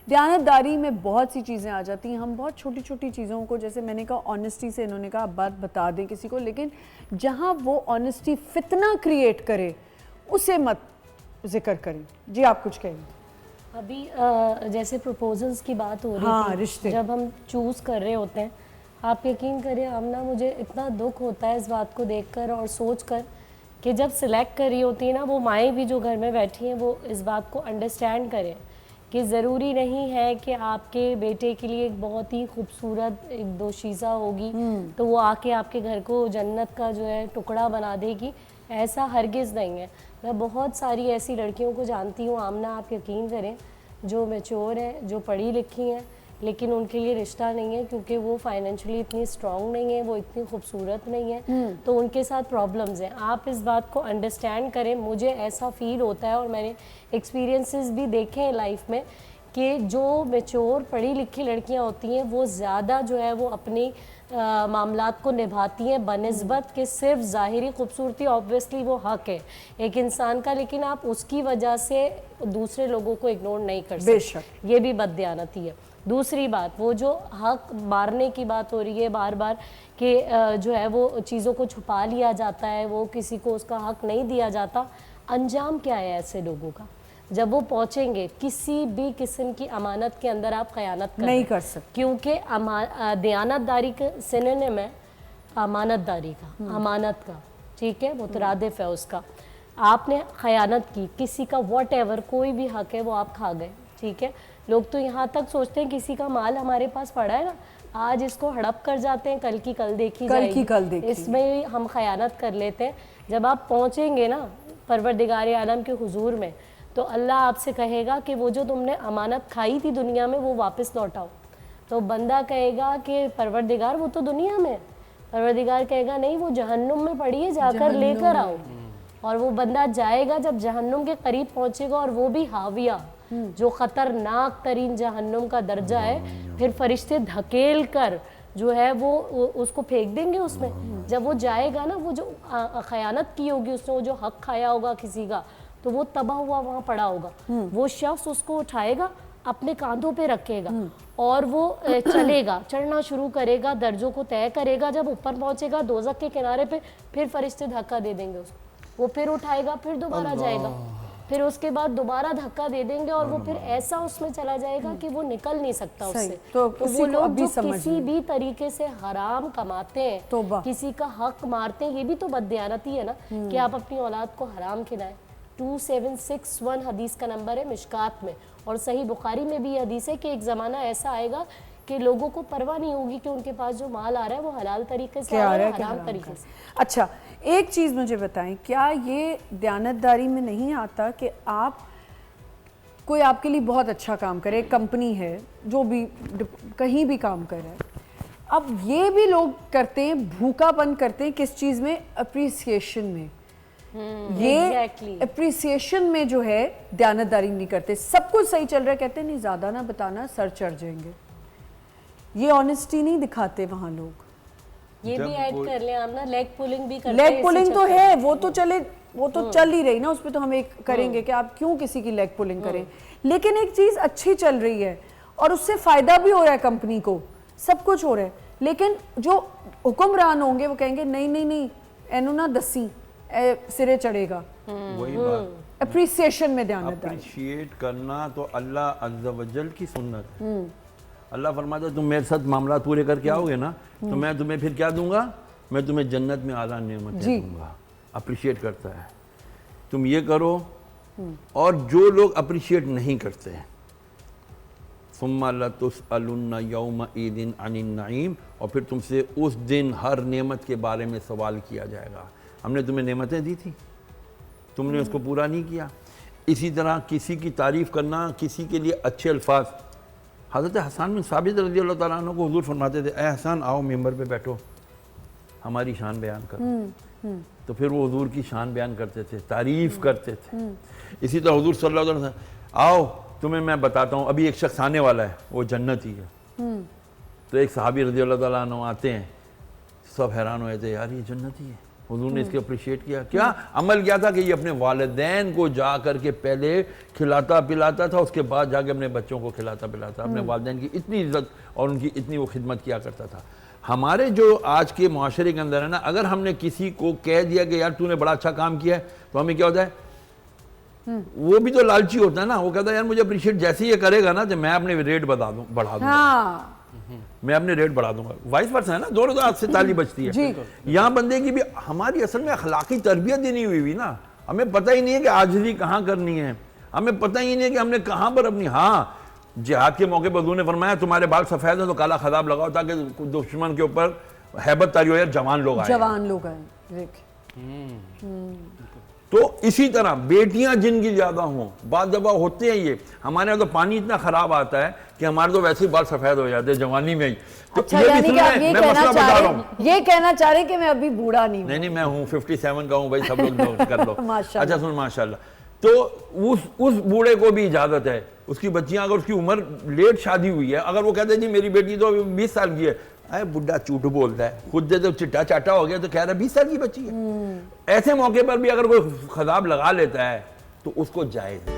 دیانتداری میں بہت سی چیزیں آ جاتی ہیں. ہم بہت چھوٹی چھوٹی چیزوں کو, جیسے میں نے کہا آنیسٹی سے, انہوں نے کہا بات بتا دیں کسی کو, لیکن جہاں وہ آنیسٹی فتنہ کریٹ کرے اسے مت ذکر کریں. جی آپ کچھ کہیں. ابھی جیسے پروپوزلز کی بات ہو رہی تھی, جب ہم چوز کر رہے ہوتے ہیں, آپ یقین کریں آمنہ مجھے اتنا دکھ ہوتا ہے اس بات کو دیکھ کر اور سوچ کر کہ جب سلیکٹ کر رہی ہوتی ہیں نا, وہ مائیں بھی جو گھر میں بیٹھی ہیں وہ اس بات کو انڈرسٹینڈ کریں کہ ضروری نہیں ہے کہ آپ کے بیٹے کے لیے ایک بہت ہی خوبصورت ایک دوشیزہ ہوگی تو وہ آ کے آپ کے گھر کو جنت کا جو ہے ٹکڑا بنا دے گی. ایسا ہرگز نہیں ہے. میں بہت ساری ایسی لڑکیوں کو جانتی ہوں آمنہ, آپ یقین کریں, جو میچور ہیں, جو پڑھی لکھی ہیں, لیکن ان کے لیے رشتہ نہیں ہے کیونکہ وہ فائنینشلی اتنی اسٹرانگ نہیں ہے, وہ اتنی خوبصورت نہیں ہے, تو ان کے ساتھ پرابلمز ہیں. آپ اس بات کو انڈرسٹینڈ کریں. مجھے ایسا فیل ہوتا ہے اور میں نے ایکسپیرینسز بھی دیکھے ہیں لائف میں کہ جو میچور پڑھی لکھی لڑکیاں ہوتی ہیں وہ زیادہ جو ہے وہ اپنی معاملات کو نبھاتی ہیں بنسبت کہ صرف ظاہری خوبصورتی آبویسلی وہ حق ہے ایک انسان کا, لیکن آپ اس کی وجہ سے دوسرے لوگوں کو اگنور نہیں کر سکتے. یہ بھی بددیانتی ہے. دوسری بات, وہ جو حق مارنے کی بات ہو رہی ہے بار بار کہ جو ہے وہ چیزوں کو چھپا لیا جاتا ہے, وہ کسی کو اس کا حق نہیں دیا جاتا. انجام کیا ہے ایسے لوگوں کا؟ جب وہ پہنچیں گے کسی بھی قسم کی امانت کے اندر آپ خیانت نہیں کر سکتے, کیونکہ دیانت داری کا سنونیم ہے امانت داری کا, امانت کا, ٹھیک ہے, مترادف ہے اس کا. آپ نے خیانت کی, کسی کا واٹ ایور کوئی بھی حق ہے وہ آپ کھا گئے, ٹھیک ہے. لوگ تو یہاں تک سوچتے ہیں کسی کا مال ہمارے پاس پڑا ہے نا, آج اس کو ہڑپ کر جاتے ہیں, کل کی کل دیکھی جائے گی, اس میں ہم خیانت کر لیتے ہیں. جب آپ پہنچیں گے نا پروردگار عالم کے حضور میں تو اللہ آپ سے کہے گا کہ وہ جو تم نے امانت کھائی تھی دنیا میں وہ واپس لوٹاؤ. تو بندہ کہے گا کہ پروردگار وہ تو دنیا میں, پروردگار کہے گا نہیں وہ جہنم میں پڑی ہے, جا کر لے کر آؤ. اور وہ بندہ جائے گا, جب جہنم کے قریب پہنچے گا اور وہ بھی حاویہ, جو خطرناک ترین جہنم کا درجہ ہے, پھر فرشتے دھکیل کر جو ہے وہ اس کو پھینک دیں گے اس میں. جب وہ جائے گا نا, وہ جو خیانت کی ہوگی اس نے, وہ جو حق کھایا ہوگا کسی کا, تو وہ تباہ ہوا وہاں پڑا ہوگا. وہ شخص اس کو اٹھائے گا, اپنے کاندھوں پہ رکھے گا اور وہ چلے گا, چڑھنا شروع کرے گا, درجوں کو طے کرے گا. جب اوپر پہنچے گا دوزخ کے کنارے پہ, پھر فرشتے دھکا دے دیں گے اس کو, وہ پھر اٹھائے گا, پھر دوبارہ جائے گا, پھر اس کے بعد دوبارہ دھکا دے دیں گے اور وہ پھر ایسا اس میں چلا جائے گا کہ وہ نکل نہیں سکتا اس سے. تو وہ لوگ جو کسی بھی طریقے سے حرام کماتے ہیں, کسی کا حق مارتے ہیں, یہ بھی تو بددیانتی ہے نا کہ آپ اپنی اولاد کو حرام کھلائیں. 2761 حدیث کا نمبر ہے مشکات میں, اور صحیح بخاری میں بھی یہ حدیث ہے کہ ایک زمانہ ایسا آئے گا کہ لوگوں کو پرواہ نہیں ہوگی کہ ان کے پاس جو مال آ رہا ہے وہ حلال طریقے سے آ رہا ہے, حرام طریقے سے. اچھا ایک چیز مجھے بتائیں, کیا یہ دیانتداری میں نہیں آتا کہ آپ کوئی آپ کے لیے بہت اچھا کام کرے, ایک کمپنی ہے جو بھی کہیں بھی کام کر رہا ہے, اب یہ بھی لوگ کرتے ہیں, بھوکا پن کرتے ہیں کس چیز میں؟ اپریسیشن میں. یہ اپریسیشن میں جو ہے دیانتداری نہیں کرتے. سب کچھ صحیح چل رہا ہے, کہتے ہیں نہیں زیادہ نہ بتانا سر چڑھ جائیں گے. یہ آنیسٹی نہیں دکھاتے وہاں لوگ. یہ بھی ایڈ کر لیں آپ نا, لیگ پولنگ بھی کرتے ہیں. لیگ پولنگ تو ہے, وہ تو چلے, وہ تو چل ہی رہی نا, اس پہ تو ہم ایک کریں گے کہ آپ کیوں کسی کی لیگ پولنگ کریں. لیکن ایک چیز اچھی چل رہی ہے اور اس سے فائدہ بھی ہو رہا ہے کمپنی کو, سب کچھ ہو رہا ہے, لیکن جو حکمران ہوں گے وہ کہیں گے نہیں نہیں نہیں اینو نہ دسی, سرے چڑھے گا. وہی بات, اپریسیشن میں دیانتداری, اپریشیٹ کرنا تو اللہ عز و جل کی سنت ہے. اللہ فرماتا ہے تم میرے ساتھ معاملات پورے کر کے آؤ گے نا تو میں تمہیں پھر کیا دوں گا؟ میں تمہیں جنت میں اعلیٰ نعمتیں دوں گا. اپریشیٹ کرتا ہے, تم یہ کرو. اور جو لوگ اپریشیٹ نہیں کرتے ہیں, ثم لتسألن یومئذ عن النعیم, اور پھر تم سے اس دن ہر نعمت کے بارے میں سوال کیا جائے گا. ہم نے تمہیں نعمتیں دی تھی, تم نے اس کو پورا نہیں کیا. اسی طرح کسی کی تعریف کرنا, کسی کے لیے اچھے الفاظ. حضرت حسان بن ثابت رضی اللہ تعالیٰ عنہ کو حضور فرماتے تھے اے حسان آؤ ممبر پہ بیٹھو, ہماری شان بیان کرو. تو پھر وہ حضور کی شان بیان کرتے تھے, تعریف کرتے تھے. اسی طرح حضور صلی اللہ علیہ وسلم آؤ تمہیں میں بتاتا ہوں, ابھی ایک شخص آنے والا ہے وہ جنتی ہے. تو ایک صحابی رضی اللہ تعالیٰ عنہ آتے ہیں, سب حیران ہوئے تھے, یار یہ جنتی ہے, حضور نے اس کے اپریشیٹ کیا. کیا عمل کیا تھا کہ یہ اپنے والدین کو جا کر کے پہلے کھلاتا پلاتا تھا, اس کے بعد جا کے اپنے بچوں کو کھلاتا پلاتا. اپنے والدین کی اتنی عزت اور ان کی اتنی وہ خدمت کیا کرتا تھا. ہمارے جو آج کے معاشرے کے اندر ہے نا, اگر ہم نے کسی کو کہہ دیا کہ یار تو نے بڑا اچھا کام کیا ہے, تو ہمیں کیا ہوتا ہے, وہ بھی تو لالچی ہوتا ہے نا, وہ کہتا ہے یار مجھے اپریشیٹ جیسے یہ کرے گا نا تو میں اپنے ریٹ بڑھا دوں ہاں میں اپنے ریٹ بڑھا دوں گا. وائس ورسا ہے نا, دونوں ہاتھ سے تالی بجتی ہے. یہاں بندے کی بھی ہماری اصل میں اخلاقی تربیت ہی نہیں ہوئی نا. ہمیں پتہ ہی نہیں ہے کہ عاجزی کہاں کرنی ہے, ہمیں پتہ ہی نہیں ہے کہ ہم نے کہاں پر اپنی, ہاں جہاد کے موقع پر حضور نے فرمایا تمہارے بال سفید ہیں تو کالا خضاب لگاؤ تاکہ دشمن کے اوپر ہیبت تاری ہو, یار جوان لوگ آئے. تو اسی طرح بیٹیاں جن کی زیادہ ہوں, بعض دفعہ ہوتے ہیں یہ, ہمارے یہاں تو پانی اتنا خراب آتا ہے کہ ہمارے تو ویسے ہی بال سفید ہو جاتے ہیں جوانی میں ہی. تو اچھا یعنی کہ آپ یہ کہنا چاہ رہے کہ میں ابھی بوڑھا نہیں ہوں. نہیں میں ہوں 57 کا ہوں بھائی, سب لوگ کر لو. اچھا سن ماشاءاللہ. تو اس بوڑھے کو بھی اجازت ہے, اس کی بچیاں اگر اس کی عمر لیٹ شادی ہوئی ہے, اگر وہ کہتے ہیں جی میری بیٹی تو 20 سال کی ہے, اے بڈھا جھوٹ بولتا ہے, خود جب چٹا چاٹا ہو گیا تو کہہ رہا ہے 20 سال کی بچی ہے. ایسے موقع پر بھی اگر کوئی خضاب لگا لیتا ہے تو اس کو جائز ہے.